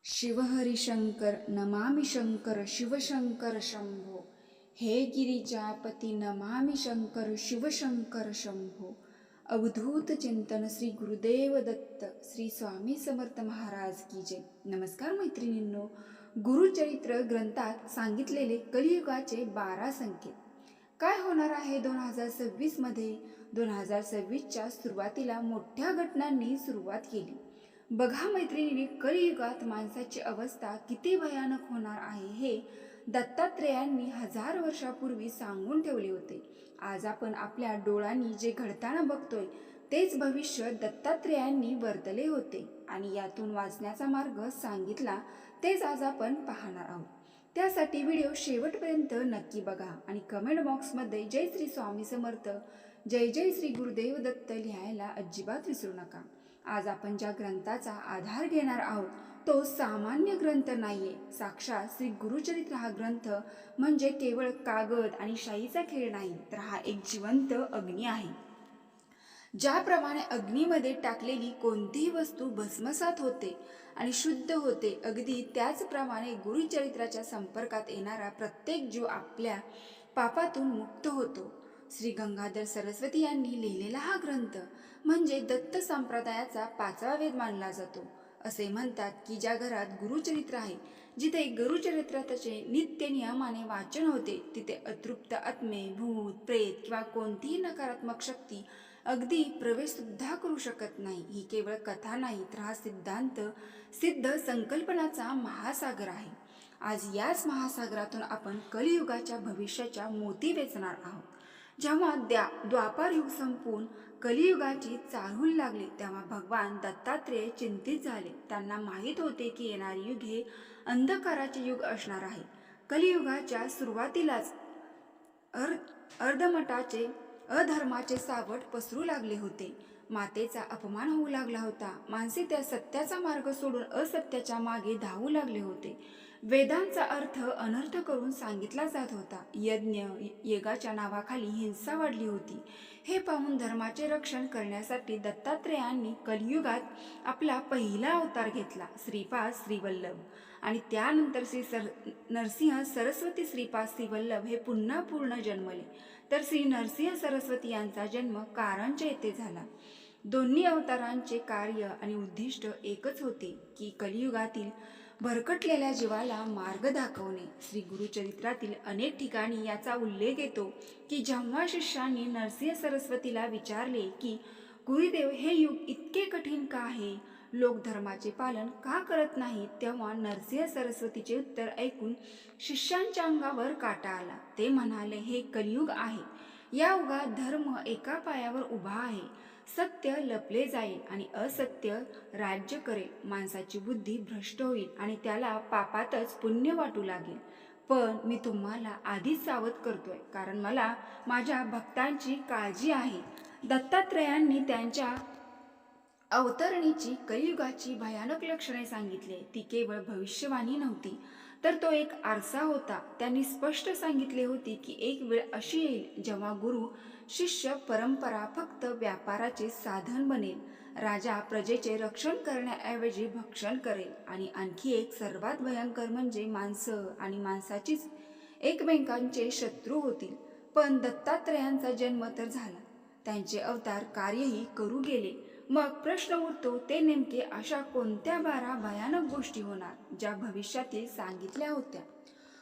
शिवहरिशंकर नमामि शंकर शिवशंकर शंभो। हे गिरिजापती नमामि शंकर शिवशंकर शंभो। अवधूत चिंतन श्री गुरुदेव दत्त श्री स्वामी समर्थ महाराज की जय। नमस्कार मैत्रिणींनो, गुरुचरित्र ग्रंथात सांगितलेले कलियुगाचे 12 संकेत काय होणार आहे 2026 मध्ये। 2026च्या सुरुवातीला मोठ्या घटनांनी सुरुवात केली। बघा मैत्रिणींनी, कलियुगात माणसाची अवस्था किती भयानक होणार आहे हे दत्तात्रेयांनी 1000 वर्षापूर्वी सांगून ठेवले होते। आज आपण आपल्या डोळ्यांनी जे घडताना बघतोय तेच भविष्य दत्तात्रेयांनी वर्तले होते आणि यातून वाचण्याचा मार्ग सांगितला तेच आज आपण पाहणार आहोत। त्यासाठी व्हिडिओ शेवटपर्यंत नक्की बघा आणि कमेंट बॉक्समध्ये जय श्री स्वामी समर्थ, जय जय श्री गुरुदेव दत्त लिहायला अजिबात विसरू नका। आज आपण ज्या ग्रंथाचा आधार घेणार आहोत तो सामान्य ग्रंथ नाहीये। साक्षात श्री गुरुचरित्र हा ग्रंथ म्हणजे केवळ कागद आणि शाईचा खेळ नाही, तर हा एक जिवंत अग्नी आहे। ज्याप्रमाणे अग्नीमध्ये टाकलेली कोणतीही वस्तू भस्मसात होते आणि शुद्ध होते, अगदी त्याचप्रमाणे गुरुचरित्राच्या संपर्कात येणारा प्रत्येक जीव आपल्या पापातून मुक्त होतो। श्री गंगाधर सरस्वती यांनी लिहिलेला हा ग्रंथ म्हणजे दत्त संप्रदायाचा 5वा वेद मानला जातो। असे म्हणतात की ज्या घरात गुरुचरित्र आहे, जिथे गुरुचरित्राचे नित्य नियमाने वाचन होते, तिथे अतृप्त आत्मे, भूत, प्रेत किंवा कोणतीही नकारात्मक शक्ती अगदी प्रवेश सुद्धा करू शकत नाही। ही केवळ कथा नाही, तर हा सिद्धांत सिद्ध संकल्पनाचा महासागर आहे। आज याच महासागरातून आपण कलियुगाच्या भविष्याच्या मोती वेचणार आहोत। जेव्हा द्वापार युग संपून कलियुगाची चाहूल लागली, तेव्हा भगवान दत्तात्रेय चिंतित झाले। त्यांना माहीत होते की येणारे युग हे अंधकाराचे युग असणार आहे। कलियुगाच्या सुरुवातीलाच अर्धमठाचे अधर्माचे सावट पसरू लागले होते। मातेचा अपमान होऊ लागला होता। माणसे त्या सत्याचा मार्ग सोडून असत्याच्या मागे धावू लागले होते। वेदांचा अर्थ अनर्थ करून सांगितला जात होता। यज्ञ यज्ञाच्या नावाखाली हिंसा वाढली होती। हे पाहून धर्माचे रक्षण करण्यासाठी दत्तात्रेयांनी कलियुगात आपला पहिला अवतार घेतला, श्रीपाद श्रीवल्लभ। आणि त्यानंतर नरसिंह सरस्वती श्रीपाद श्रीवल्लभ हे पुन्हा पूर्ण जन्मले। तर श्री नरसिंह सरस्वती यांचा जन्म कारंजा येथे झाला। दोन्ही अवतारांचे कार्य आणि उद्दिष्ट एकच होते की कलियुगातील भरकटलेल्या जीवाला मार्ग दाखवणे। श्री गुरुचरित्रातील अनेक ठिकाणी याचा उल्लेख येतो की जेव्हा शिष्यांनी नरसिंह सरस्वतीला विचारले की गुरुदेव, हे युग इतके कठीण का आहे, लोक धर्माचे पालन का करत नाहीत, तेव्हा नरसिंह सरस्वतीचे उत्तर ऐकून शिष्यांच्या अंगावर काटा आला। ते म्हणाले, हे कलियुग आहे। या युगात धर्म एका पायावर उभा आहे। सत्य लपले जाईल आणि असत्य राज्य करेल। माणसाची बुद्धी भ्रष्ट होईल आणि त्याला पापातच पुण्य वाटू लागेल। पण मी तुम्हाला आधीच सावध करतोय, कारण मला माझ्या भक्तांची काळजी आहे। दत्तात्रेयांनी त्यांच्या अवतरणीची कलियुगाची भयानक लक्षणे सांगितले। ती केवळ भविष्यवाणी नव्हती, तर तो एक आरसा होता। त्यांनी स्पष्ट सांगितले होते की एक वेळ अशी येईल जेव्हा गुरु शिष्य परंपरा फक्त व्यापाराचे साधन बनेल। राजा प्रजेचे रक्षण करण्याऐवजी भक्षण करेल। आणि आणखी एक सर्वात भयंकर म्हणजे माणसं आणि माणसाचीच एकमेकांचे शत्रू होतील। पण दत्तात्रेयांचा जन्म तर झाला, त्यांचे अवतार कार्यही करू गेले। मग प्रश्न उरतो, ते नेमके अशा कोणत्या 12 भयानक गोष्टी होणार ज्या भविष्यातील सांगितल्या होत्या।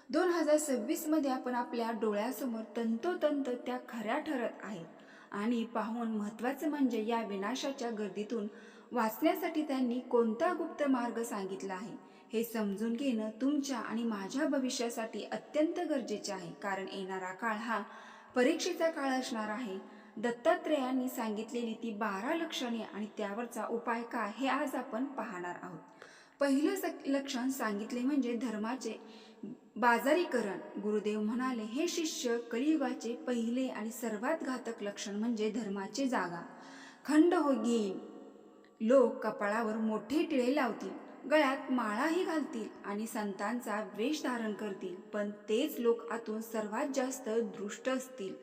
2026 मध्ये आपण आपल्या डोळ्यासमोर तंतोतंत त्या खऱ्या ठरत आहेत। आणि पाहून महत्त्वाचं म्हणजे या विनाशाच्या गर्दीतून वाचण्यासाठी त्यांनी कोणता गुप्त मार्ग सांगितला आहे हे समजून घेणं तुमच्या आणि माझ्या भविष्यासाठी अत्यंत गरजेचे आहे। कारण येणारा काळ हा परीक्षेचा काळ असणार आहे। दत्तात्रेयांनी सांगितलेली ती 12 लक्षणे आणि त्यावरचा उपाय काय हे आज आपण पाहणार आहोत। पहिलं लक्षण सांगितले म्हणजे धर्माचे बाजारीकरण। गुरुदेव म्हणाले, हे शिष्य, कलियुगाचे पहिले आणि सर्वात घातक लक्षण म्हणजे धर्माची जागा खंड घेईल। लोक कपाळावर मोठे टिळे लावतील, गळ्यात माळाही घालतील आणि संतांचा वेश धारण करतील, पण तेच लोक आतून सर्वात जास्त दुष्ट असतील।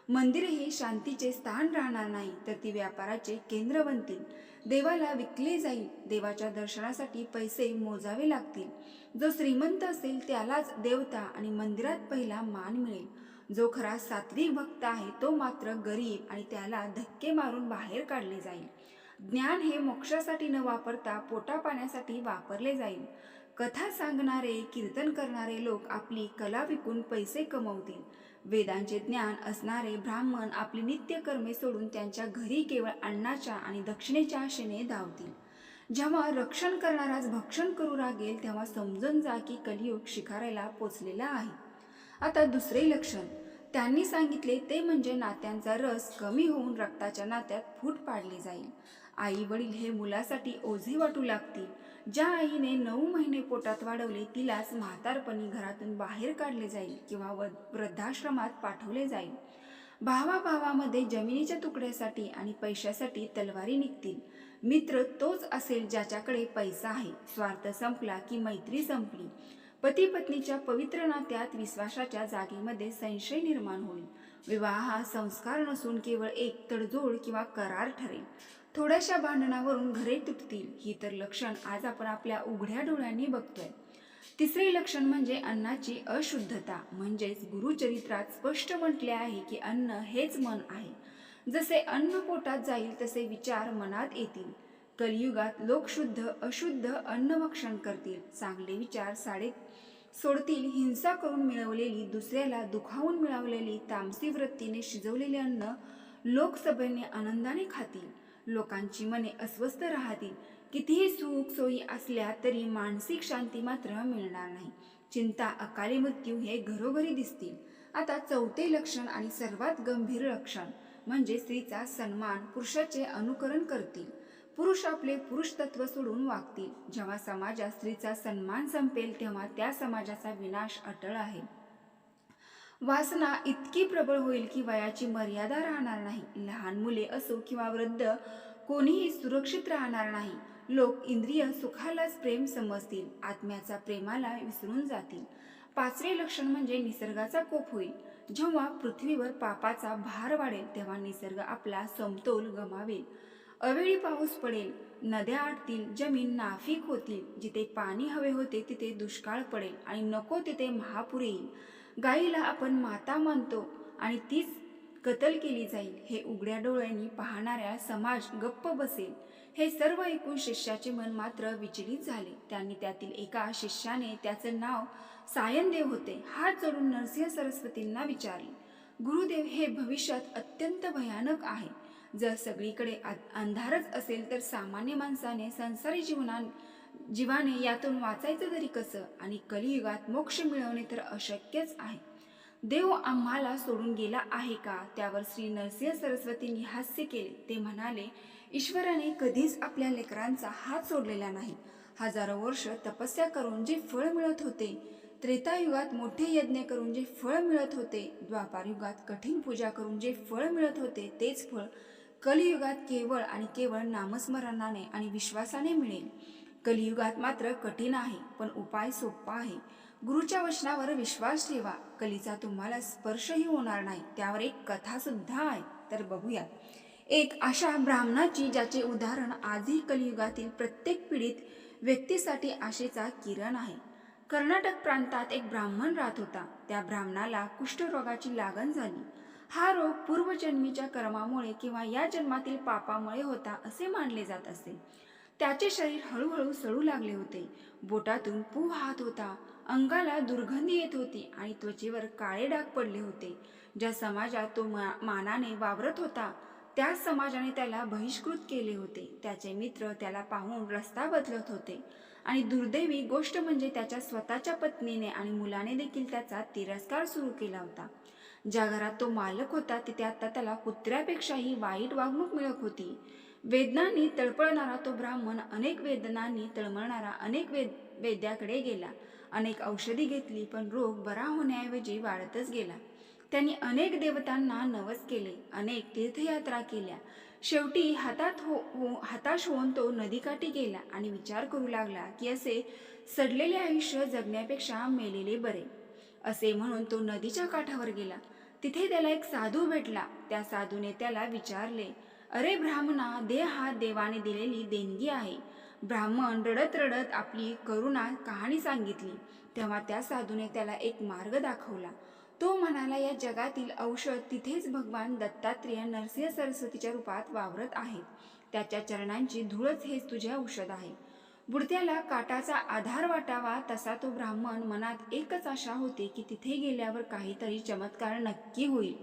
मंदिरे हे शांतीचे स्थान राहणार नाही, तर ती व्यापाराचे केंद्र बनतील. देवाला विकले जाईल. देवाच्या दर्शनासाठी पैसे मोजावे लागतील. जो श्रीमंत असेल त्यालाच देवता आणि मंदिरात पहिला मान मिळेल. जो खरा सात्विक भक्त आहे तो मात्र गरीब आणि त्याला धक्के मारून बाहेर काढले जाईल. ज्ञान हे मोक्षासाठी न वापरता पोटापाण्यासाठी वापरले जाईल. कथा सांगणारे, कीर्तन करणारे लोक आपली कला विकून पैसे कमवतील. वेदांचे ज्ञान असणारे ब्राह्मण आपली नित्यकर्मे सोडून त्यांच्या घरी केवळ अन्नाच्या आणि दक्षिणेच्या आशेने धावतील. जेव्हा रक्षण करणाराच भक्षण करू लागेल तेव्हा समजून जा की कलियुग शिखराला पोचलेला आहे. आता दुसरे लक्षण त्यांनी सांगितले ते म्हणजे नात्यांचा रस कमी होऊन रक्ताच्या नात्यात फूट पाडली जाईल. आई वडील हे मुलासाठी ओझे वाटू लागतील. ज्या आईने 9 महिने पोटात वाढवले तिलाच म्हातारपणी घरातून बाहेर काढले जाईल किंवा वृद्धाश्रमात पाठवले जाईल. भावाभावामध्ये जमिनीच्या तुकड्यासाठी आणि पैशासाठी तलवारी निघतील. मित्र तोच असेल ज्याच्याकडे पैसा आहे. स्वार्थ संपला की मैत्री संपली. पती पत्नीच्या पवित्र नात्यात विश्वासाच्या जागेमध्ये संशय निर्माण होईल. विवाह हा संस्कार नसून केवळ एक तडजोड किंवा करार ठरेल. थोड्याशा भांडणावरून घरे तुटतील. ही तर लक्षण आज आपण आपल्या उघड्या डोळ्यांनी बघतोय. तिसरे लक्षण म्हणजे अन्नाची अशुद्धता. म्हणजेच गुरुचरित्रात स्पष्ट म्हटले आहे की अन्न हेच मन आहे. जसे अन्न पोटात जाईल तसे विचार मनात येतील. कलियुगात लोक शुद्ध अशुद्ध अन्नभक्षण करतील. चांगले विचार सोडतील. हिंसा करून मिळवलेली, दुसऱ्याला दुखावून मिळवलेली, तामसी वृत्तीने शिजवलेले अन्न लोकसभेने आनंदाने खातील. लोकांची मने अस्वस्थ राहतील. कितीही सुख सोयी असल्या तरी मानसिक शांती मात्र मिळणार नाही. चिंता, अकाली मृत्यू हे घरोघरी दिसतील. आता चौथे लक्षण आणि सर्वात गंभीर लक्षण म्हणजे स्त्रीचा सन्मान. पुरुषाचे अनुकरण करतील. पुरुष आपले पुरुष तत्व सोडून वागतील. जेव्हा समाजात स्त्रीचा सन्मान संपेल तेव्हा त्या समाजाचा विनाश अटळ आहे. वासना इतकी प्रबळ होईल की वयाची मर्यादा राहणार नाही. लहान मुले असो किंवा वृद्ध कोणीही सुरक्षित राहणार नाही. लोक इंद्रिय सुखालाच प्रेम समजतील. आत्म्याचा प्रेमाला विसरून जातील. पाचवे लक्षण म्हणजे निसर्गाचा कोप होईल. जेव्हा पृथ्वीवर पापाचा भार वाढेल तेव्हा निसर्ग आपला समतोल गमावेल. अवेळी पाऊस पडेल. नद्या आटतील. जमीन नाफीक होतील. जिथे पाणी हवे होते तिथे दुष्काळ पडेल आणि नको तिथे महापूर येईल. गाईला आपण माता मानतो आणि तीच कत्तल केली जाईल. हे उघड्या डोळ्यांनी पाहणाऱ्या समाज गप्प बसेल. हे सर्व ऐकून शिष्याचे मन मात्र विचलित झाले. त्यांनी त्यातील एका शिष्याने, त्याचं नाव सायनदेव होते, हात जोडून नरसिंह सरस्वतींना विचारले, गुरुदेव, हे भविष्यात अत्यंत भयानक आहे. जर सगळीकडे अंधारच असेल तर सामान्य माणसाने संसारी जीवाने यातून वाचायचं तरी कसं? आणि कलियुगात मोक्ष मिळवणे तर अशक्यच आहे. देव आम्हाला सोडून गेला आहे का? त्यावर श्री नरसिंह सरस्वतींनी हास्य केले. ते म्हणाले, ईश्वराने कधीच आपल्या लेकरांचा हात सोडलेला नाही. हजारो वर्ष तपस्या करून जे फळ मिळत होते, त्रेतायुगात मोठे यज्ञ करून जे फळ मिळत होते, द्वापार युगात कठीण पूजा करून जे फळ मिळत होते, तेच फळ कलियुगात केवळ आणि केवळ नामस्मरणाने आणि विश्वासाने मिळेल. कलियुगात मात्र कठीण आहे, पण उपाय सोपा आहे. गुरुच्या वचनावर विश्वास ठेवा. कलीचा तुम्हाला स्पर्शही होणार नाही. त्यावर एक कथा सुद्धा आहे, तर बघूया. एक अशा ब्राह्मणाची ज्याचे उदाहरण आजही कलियुगातील प्रत्येक पीडित व्यक्तीसाठी आशेचा किरण आहे. कर्नाटक प्रांतात एक ब्राह्मण राहत होता. त्या ब्राह्मणाला कुष्ठरोगाची लागण झाली. हा रोग पूर्वजन्मीच्या कर्मामुळे किंवा या जन्मातील पापामुळे होता असे मानले जात असे. त्याचे शरीर हळूहळू सडू लागले होते. बोटातून पू वाहत होता. अंगाला दुर्गंधी येत होती आणि त्वचेवर काळे डाग पडले होते. ज्या समाजात तो मानाने वावरत होता त्याच समाजाने त्याला बहिष्कृत केले होते. त्याचे मित्र त्याला पाहून रस्ता बदलत होते आणि दुर्दैवी गोष्ट म्हणजे त्याच्या स्वतःच्या पत्नीने आणि मुलाने देखील त्याचा तिरस्कार सुरू केला होता. ज्या घरात तो मालक होता तिथे आता त्याला कुत्र्यापेक्षाही वाईट वागणूक मिळत होती. वेदनांनी तळपळणारा तो ब्राह्मण अनेक वेदनांनी तळमळणारा अनेक वैद्याकडे गेला. अनेक औषधी घेतली, पण रोग बरा होण्याऐवजी वाढतच गेला. त्यांनी अनेक देवतांना नवस केले, अनेक तीर्थयात्रा केल्या. शेवटी हताश होऊन तो नदीकाठी गेला आणि विचार करू लागला की असे सडलेले आयुष्य जगण्यापेक्षा मेलेले बरे. असे म्हणून तो नदीच्या काठावर गेला. तिथे त्याला एक साधू भेटला. त्या साधूने त्याला विचारले, अरे ब्राह्मणा, देह हा देवाने दिलेली देणगी आहे. ब्राह्मण रडत रडत आपली करुणा कहाणी सांगितली. तेव्हा त्या साधूने त्याला एक मार्ग दाखवला. तो म्हणाला, या जगातील औषध तिथेच भगवान दत्तात्रेय नरसिंह सरस्वतीच्या रूपात वावरत आहेत. त्याच्या चरणांची धूळच हेच तुझे औषध आहे. बुडत्याला काटाचा आधार वाटावा तसा तो ब्राह्मण मनात एकच आशा होती की तिथे गेल्यावर काहीतरी चमत्कार नक्की होईल.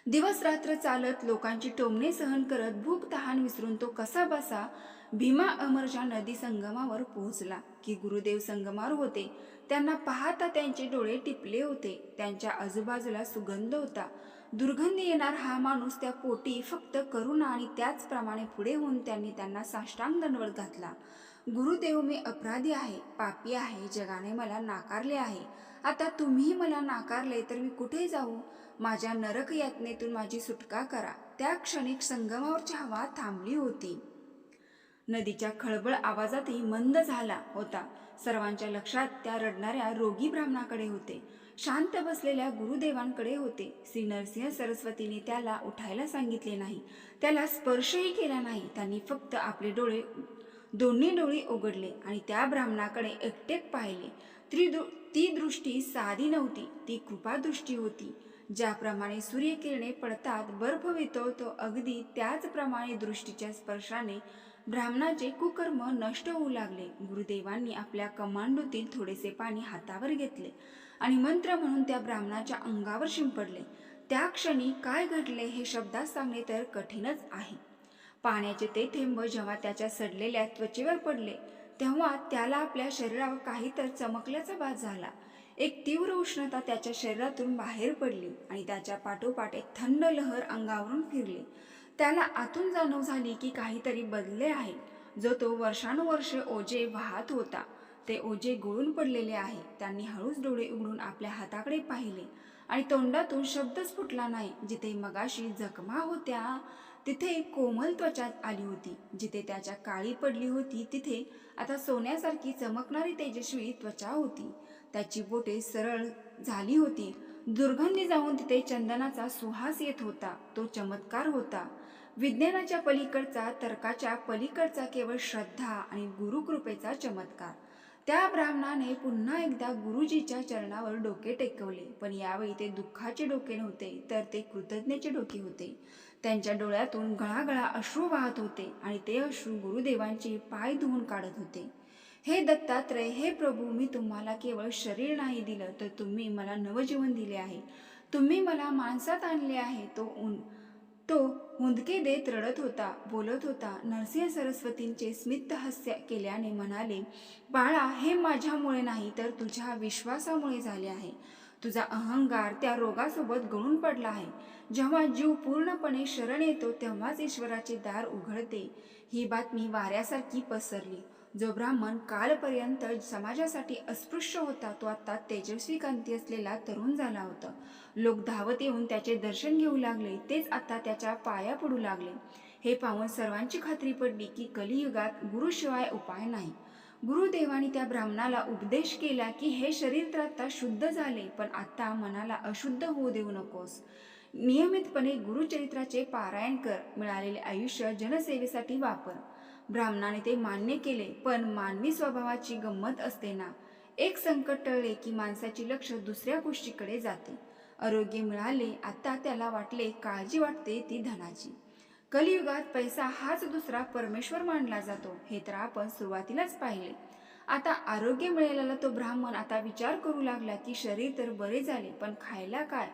दिवस रात्र चालत, लोकांची टोमणे सहन करत, भूक तहान विसरून तो कसा बसा भीमा अमरच्या नदी संगमावर पोहोचला की गुरुदेव संगमावर होते. त्यांना पाहता त्यांचे डोळे टिपले होते. त्यांच्या आजूबाजूला सुगंध होता. दुर्गंधी येणार हा माणूस त्या पोटी फक्त करुणा आणि त्याचप्रमाणे पुढे होऊन त्यांना साष्टांग दंडवत घातला. गुरुदेव, मी अपराधी आहे, पापी आहे, जगाने मला नाकारले आहे. आता तुम्ही मला नाकारले तर मी कुठे जाऊ? माझ्या नरक यातनेतून माझी सुटका करा. त्या क्षणी संगमावरची हवा थांबली होती. नदीच्या खळबळ आवाजातही मंद झाला होता. सर्वांच्या लक्षात त्या रडणाऱ्या रोगी ब्राह्मणाकडे होते. शांत बसलेल्या गुरुदेवांकडे होते. श्री नरसिंह सरस्वतीने त्याला उठायला सांगितले नाही, त्याला स्पर्शही केला नाही. त्यांनी फक्त आपले दोन्ही डोळे उघडले आणि त्या ब्राह्मणाकडे एकटेक पाहिले. ती दृष्टी साधी नव्हती, ती कृपादृष्टी होती. ज्याप्रमाणे सूर्यकिरणे पडतात, बर्फ वितळतो, अगदी त्याचप्रमाणे दृष्टीच्या स्पर्शाने ब्राह्मणाचे कुकर्म नष्ट होऊ लागले. गुरुदेवांनी आपल्या कमांडोतील थोडेसे पाणी हातावर घेतले आणि मंत्र म्हणून त्या ब्राह्मणाच्या अंगावर शिंपडले. त्या क्षणी काय घडले हे शब्दात सांगणे तर कठीणच आहे. पाण्याचे ते थेंब जेव्हा त्याच्या सडलेल्या त्वचेवर पडले तेव्हा त्याला आपल्या शरीरावर काहीतरी चमकल्याचा भास झाला. एक तीव्र उष्णता त्याच्या शरीरातून बाहेर पडली आणि त्याच्या पाठोपाठ एक थंड लहर अंगावरून फिरली. त्याला आतून जाणीव झाली की काहीतरी बदलले आहे. जो तो वर्षानुवर्षे ओझे वाहत होता ते ओझे गळून पडलेले आहे. त्यांनी हळूच डोळे उघडून आपल्या हाताकडे पाहिले आणि तोंडातून शब्दच फुटला नाही. जिथे मगाशी जखमा होत्या तिथे कोमल त्वचा आली होती. जिथे त्याच्या काळी पडली होती तिथे आता सोन्यासारखी चमकणारी तेजस्वी त्वचा होती. त्याची बोटे सरळ झाली होती. दुर्गंधी जाऊन तिथे चंदनाचा सुहास येत होता. तो चमत्कार होता. विज्ञानाच्या पलीकडचा, तर्काच्या पलीकडचा केवळ श्रद्धा आणि गुरुकृपेचा चमत्कार. त्या ब्राह्मणाने पुन्हा एकदा गुरुजीच्या चरणावर डोके टेकवले. पण यावेळी ते दुःखाचे डोके नव्हते तर ते कृतज्ञतेचे डोके होते. त्यांच्या डोळ्यातून गळागळा अश्रू वाहत होते आणि ते अश्रू गुरुदेवांचे पाय धुवून काढत होते. हे दत्तात्रय, हे प्रभू, मी तुम्हाला केवळ शरीर नाही दिलं तर तुम्ही मला नवजीवन दिले आहे. तुम्ही मला माणसात आणले आहे. तो हुंदके देत रडत होता, बोलत होता. नरसिंह सरस्वतींचे स्मित हास्य केल्याने म्हणाले, बाळा, हे माझ्यामुळे नाही तर तुझ्या विश्वासामुळे झाले आहे. तुझा अहंकार त्या रोगासोबत गळून पडला आहे. जेव्हा जीव पूर्णपणे शरण येतो तेव्हाच ईश्वराचे दार उघडते. ही बातमी वाऱ्यासारखी पसरली. जो ब्राह्मण कालपर्यंत समाजासाठी अस्पृश्य होता तो आता तेजस्वी कांती असलेला तरुण झाला होता. लोक धावत येऊन त्याचे दर्शन घेऊ लागले. तेच आता त्याच्या पाया पडू लागले. हे पाहून सर्वांची खात्री पडली की कलियुगात गुरुशिवाय उपाय नाही. गुरुदेवानी त्या ब्राह्मणाला उपदेश केला की हे शरीर तर आता शुद्ध झाले, पण आता मनाला अशुद्ध होऊ देऊ नकोस. नियमितपणे गुरुचरित्राचे पारायण कर. मिळालेले आयुष्य जनसेवेसाठी वापर. ब्राह्मणाने ते मान्य केले. पण मानवी स्वभावाची गंमत असते ना. एक संकट टळले की माणसाची लक्ष दुसऱ्या गोष्टीकडे जाते. आरोग्य मिळाले, आता त्याला वाटले काळजी वाटते ती धनाची. कलियुगात पैसा हाच दुसरा परमेश्वर मानला जातो हे तर आपण सुरुवातीलाच पाहिले. आता आरोग्य मिळालेला तो ब्राह्मण आता विचार करू लागला की शरीर तर बरे झाले, पण खायला काय?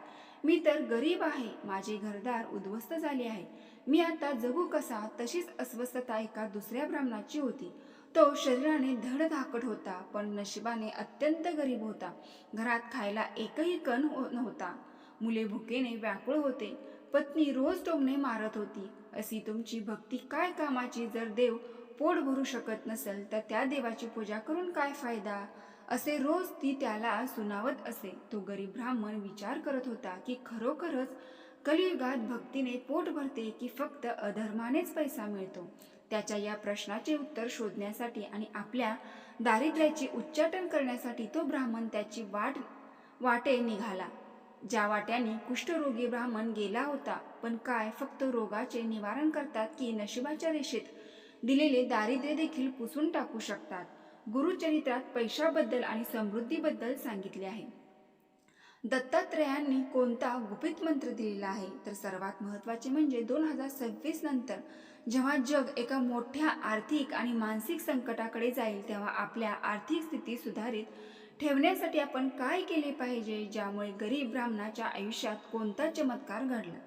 मी तर गरीब आहे. माझे घरदार उद्ध्वस्त झाले आहे. मी आता जगू कसा? तशीच अस्वस्थता एका दुसऱ्या ब्राह्मणाची होती. तो शरीराने धडधाकट होता, पण नशिबाने अत्यंत गरीब होता. घरात खायला एकही कण नव्हता. मुले भुकेने व्याकुळ होते. पत्नी रोज टोमणे मारत होती. अशी तुमची भक्ती काय कामाची? जर देव पोट भरू शकत नसेल तर त्या देवाची पूजा करून काय फायदा? असे रोज ती त्याला सुनावत असे. तो गरीब ब्राह्मण विचार करत होता की खरोखरच कलियुगात भक्तीने पोट भरते की फक्त अधर्मानेच पैसा मिळतो? त्याच्या या प्रश्नाचे उत्तर शोधण्यासाठी आणि आपल्या दारिद्र्याचे उच्चाटन करण्यासाठी तो ब्राह्मण त्याची वाटे निघाला. ज्या वाट्याने कुष्ठरोगी ब्राह्मण गेला होता, पण काय फक्त रोगाचे निवारण करतात की नशिबाच्या रेषेत दिलेले दारिद्र्य देखील पुसून टाकू शकतात? गुरुचरित्रात पैशाबद्दल आणि समृद्धीबद्दल सांगितले आहे. दत्तात्रेयांनी कोणता गुपित मंत्र दिलेला आहे? तर सर्वात महत्त्वाचे म्हणजे 2026 नंतर जेव्हा जग एका मोठ्या आर्थिक आणि मानसिक संकटाकडे जाईल, तेव्हा आपल्या आर्थिक स्थिती सुधारित ठेवण्यासाठी आपण काय केले पाहिजे? ज्यामुळे गरीब ब्राह्मणाच्या आयुष्यात कोणता चमत्कार घडला,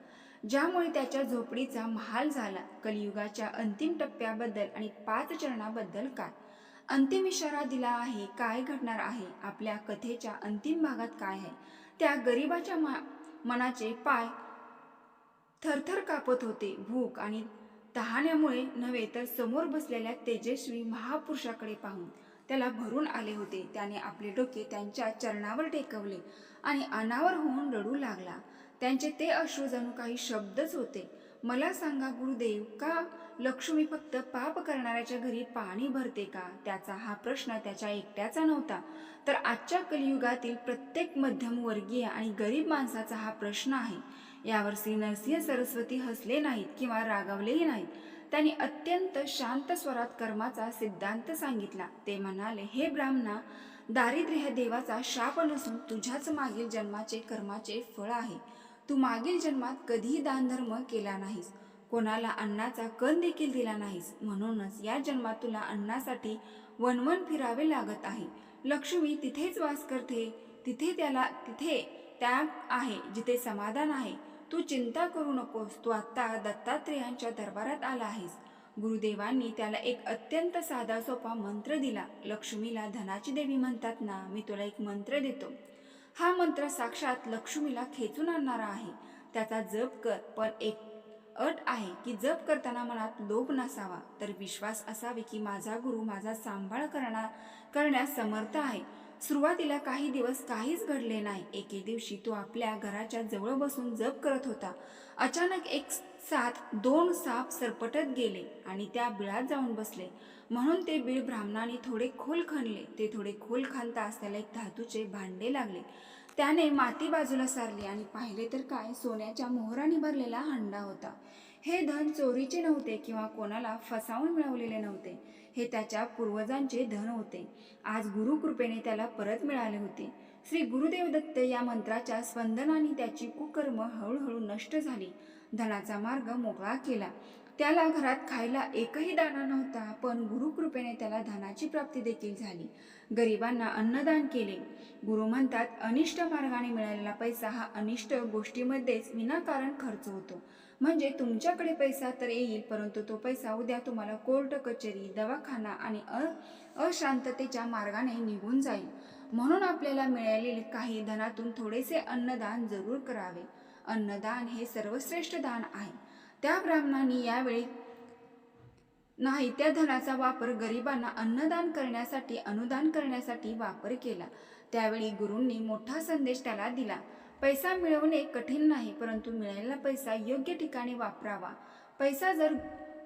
ज्यामुळे त्याच्या झोपडीचा महाल झाला? कलियुगाच्या अंतिम टप्प्याबद्दल आणि 5 चरणाबद्दल काय अंतिम इशारा दिला आहे? काय घडणार आहे? आपल्या कथेच्या अंतिम भागात काय आहे? त्या गरिबाच्या मनाचे पाय थरथर कापत होते. भूक आणि तहाण्यामुळे नव्हे, तर समोर बसलेल्या तेजस्वी महापुरुषाकडे पाहून त्याला भरून आले होते. त्याने आपले डोके त्यांच्या चरणावर टेकवले आणि अनावर होऊन रडू लागला. त्यांचे ते अश्रू जणू काही शब्दच होते. मला सांगा गुरुदेव, का लक्ष्मी फक्त पाप करणाऱ्याच्या घरी पाणी भरते का? त्याचा हा प्रश्न त्याच्या एकट्याचा नव्हता, तर आजच्या कलियुगातील प्रत्येक मध्यमवर्गीय आणि गरीब माणसाचा हा प्रश्न आहे. यावर श्री नरसिंह सरस्वती हसले नाहीत किंवा रागावलेही नाहीत. त्यांनी अत्यंत शांत स्वरात कर्माचा सिद्धांत सांगितला. ते म्हणाले, हे ब्राह्मणा, दारिद्र्य हे देवाचा शाप नसून तुझ्याच मागील जन्माचे कर्माचे फळ आहे. तू मागील जन्मात कधीही दानधर्म केला नाहीस, कोणाला अन्नाचा कण देखील दिला नाहीस, म्हणूनच या जन्मात तुला अन्नासाठी वणवण फिरावे लागत आहे. लक्ष्मी तिथेच वास करते, तिथे त्याग आहे, जिथे समाधान आहे. तू चिंता करू नकोस, तू आत्ता दत्तात्रेयांच्या दरबारात आला आहेस. गुरुदेवांनी त्याला एक अत्यंत साधा सोपा मंत्र दिला. लक्ष्मीला धनाची देवी म्हणतात ना, मी तुला एक मंत्र देतो. हा मंत्र साक्षात लक्ष्मीला खेचून आणणारा आहे. त्याचा जप कर, पण एक अट आहे की जप करताना मनात लोभ नसावा, तर विश्वास असावे की माझा गुरु माझा सांभाळ करण्यास समर्थ आहे. सुरुवातीला काही दिवस काहीच घडले नाही. एके दिवशी तो आपल्या घराच्या जवळ बसून जप करत होता. अचानक एक साथ 2 साप सरपटत गेले आणि त्या बिळात जाऊन बसले. म्हणून ते बीळ ब्राह्मणाने थोडे खोल खणले. ते थोडे खोल खणताच त्याला एक धातूचे भांडे लागले. त्याने माती बाजूला सारली आणि पाहिले तर काय, सोन्याच्या मोहराने भरलेला हंडा होता. हे धन चोरीचे नव्हते किंवा कोणाला फसावून मिळवलेले नव्हते. हे त्याच्या पूर्वजांचे धन होते. आज गुरुकृपेने त्याला परत मिळाले होते. श्री गुरुदेव दत्त या मंत्राच्या स्पंदनाने त्याची कुकर्म हळूहळू नष्ट झाली. धनाचा मार्ग मोकळा केला. त्याला घरात खायला एकही दाणा नव्हता, पण गुरुकृपेने त्याला धनाची प्राप्ती देखील झाली. गरिबांना अन्नदान केले. गुरु म्हणतात, अनिष्ट मार्गाने मिळालेला पैसा हा अनिष्ट गोष्टीमध्येच विनाकारण खर्च होतो. म्हणजे तुमच्याकडे पैसा तर येईल, परंतु तो पैसा उद्या तुम्हाला कोर्ट कचेरी, दवाखाना आणि अशांततेच्या मार्गाने निघून जाईल. म्हणून आपल्याला मिळालेले काही धनातून थोडेसे अन्नदान जरूर करावे. अन्नदान हे सर्वश्रेष्ठ दान आहे. त्या ब्राह्मणांनी यावेळी नाही त्या धनाचा वापर गरिबांना अन्नदान करण्यासाठी, अनुदान करण्यासाठी वापर केला. त्यावेळी गुरूंनी मोठा संदेश त्याला दिला. पैसा मिळवणे कठीण नाही, परंतु मिळालेला पैसा योग्य ठिकाणी वापरावा. पैसा जर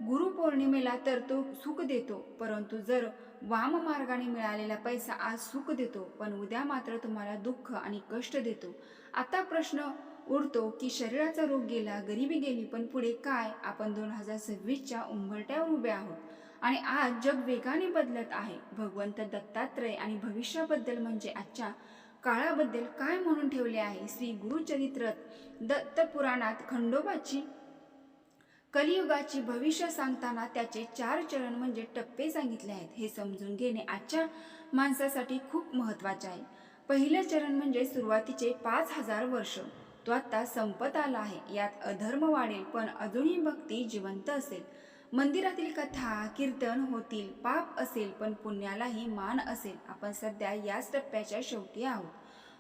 गुरुपौर्णिमेला तर तो सुख देतो, परंतु जर वाम मार्गाने मिळालेला पैसा आज सुख देतो, पण उद्या मात्र तुम्हाला दुःख आणि कष्ट देतो. आता प्रश्न उरतो की शरीराचा रोग गेला, गरिबी गेली, पण पुढे काय? आपण 2026च्या उंबरठ्यावर उभे आहोत आणि आज जग वेगाने बदलत आहे. भगवंत दत्तात्रय आणि भविष्याबद्दल म्हणजे आजच्या काळाबद्दल काय म्हणून ठेवले आहे? श्री गुरुचरित्रात दत्तपुराणात खंडोबाची कलियुगाची भविष्य सांगताना त्याचे 4 चरण म्हणजे टप्पे सांगितले आहेत. हे समजून घेणे आजच्या माणसासाठी खूप महत्त्वाचे आहे. पहिलं चरण म्हणजे सुरुवातीचे 5000 वर्ष. तो आता संपत आला आहे. यात अधर्म वाढेल, पण अजूनही भक्ती जिवंत असेल. मंदिरातील कथा कीर्तन होतील. पाप असेल, पण पुण्यालाही मान असेल. आपण सध्या याच टप्प्याच्या शेवटी आहोत.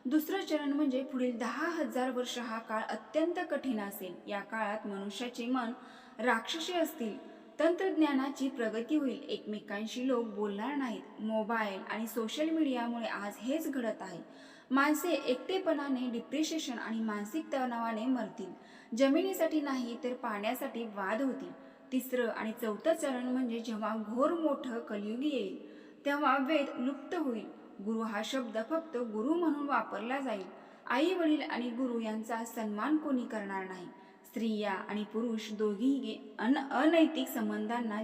दुसरं चरण म्हणजे पुढील 10,000 वर्ष. हा काळ अत्यंत कठीण असेल. या काळात मनुष्याचे मन राक्षसी असतील. तंत्रज्ञानाची प्रगती होईल. एकमेकांशी लोक बोलणार नाहीत. मोबाईल आणि सोशल मीडियामुळे आज हेच घडत आहे. माणसे एकटेपणाने, डिप्रेशन आणि मानसिक तणावाने मरतील. जमिनीसाठी नाही तर पाण्यासाठी वाद होतील. तिसरं आणि चौथं चरण म्हणजे जेव्हा घोर मोठं कलियुग येईल, तेव्हा वेद लुप्त होईल. गुरु हा शब्द फक्त गुरु म्हणून वापरला जाईल. आई वडील आणि गुरु यांचा सन्मान कोणी करणार नाही. स्त्रिया आणि पुरुष दोघीही अनैतिक संबंधांना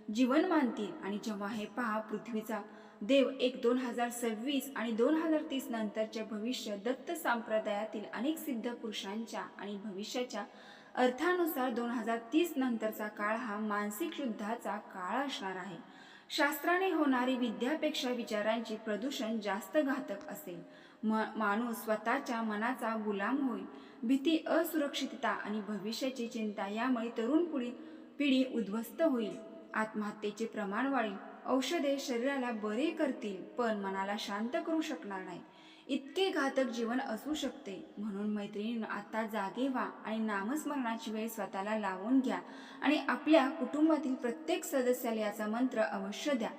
जीवन मानतील. आणि जेव्हा हे पहा, पृथ्वीचा देव 2026 आणि 2030 नंतरचे भविष्य दत्त संप्रदायातील अनेक सिद्ध पुरुषांच्या आणि भविष्याच्या अर्थानुसार 2030 नंतरचा काळ हा मानसिक युद्धाचा काळ असणार आहे. शास्त्राने होणारी विद्यापेक्षा विचारांची प्रदूषण जास्त घातक असेल. माणूस स्वतःच्या मनाचा गुलाम होईल. भीती, असुरक्षितता आणि भविष्याची चिंता यामुळे तरुण पिढी उद्ध्वस्त होईल. आत्महत्येचे प्रमाण वाढेल. औषधे शरीराला बरे करतील पण मनाला शांत करू शकणार नाही. इतके घातक जीवन असू शकते. म्हणून मैत्रिणींनो, आता जागे व्हा आणि नामस्मरणाची वेळ स्वतःला लावून घ्या आणि आपल्या कुटुंबातील प्रत्येक सदस्याला याचा मंत्र अवश्य द्या.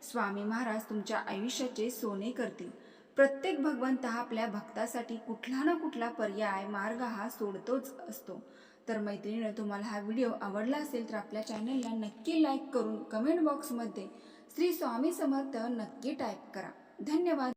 स्वामी महाराज तुमच्या आयुष्याचे सोने करतील. प्रत्येक भगवंत हा आपल्या भक्तासाठी कुठला ना कुठला पर्याय मार्ग हा सोडतोच असतो. तर मैत्रिणींनो, तुम्हाला हा व्हिडिओ आवडला असेल तर आपल्या चॅनलला नक्की लाईक करून कमेंट बॉक्समध्ये श्री स्वामी समर्थ नक्की टाईप करा. धन्यवाद.